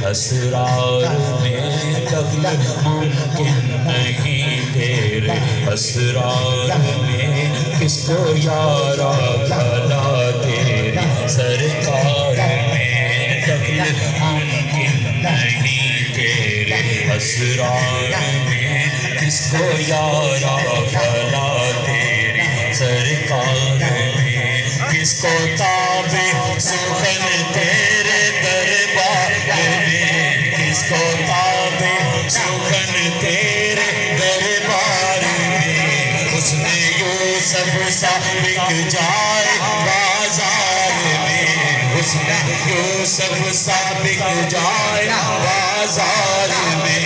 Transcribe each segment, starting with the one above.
اسرار میں قتل ممکن نہیں تیرے اسرار میں کس کو یارا بھلا تیری سرکار میں قتل ممکن نہیں تیرے اسرار میں کس کو یارا بھلا تیری سرکار میں کس کو تابع سخن تیرے دربار میں کس کو تابع سخن تیرے دربار میں اس نے یوسف سا بک جائے بازار میں اس نے یوسف سا بک جائے بازار میں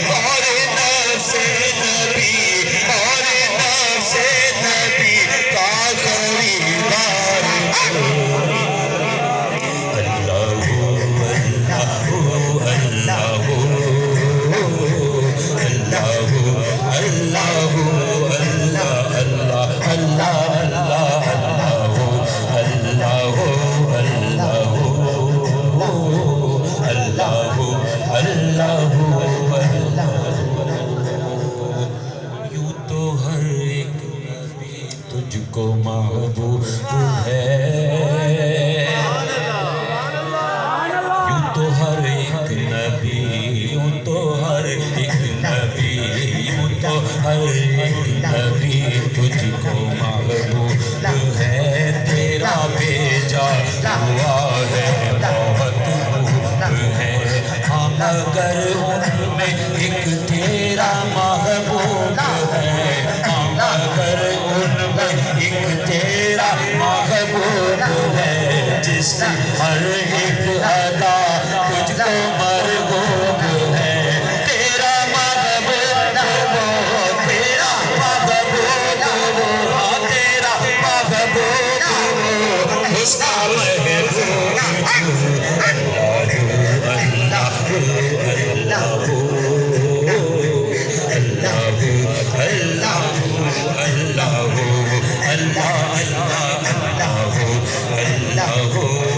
اور نفس نبی اور نفس نبی کا خریدار یوں تو ہر ایک نبی تجھ کو محبوب ہے یوں تو ہر ایک نبی یوں تو ہر ایک نبی یوں تو ہر ایک نبی تجھ کو محبوب ہے تیرا بھیجا ہوا ہے بہت خوب ہے ہم اگر ان میں ایک تیرا محبوب ہے ہم اگر ان میں ایک تیرا محبوب ہے جس کی ہر ایک ادا تجھ کو مرغوب ہے تیرا محبوب وہ تیرا محبوب وہ تیرا محبوب وہ اس کا محبوب اللہ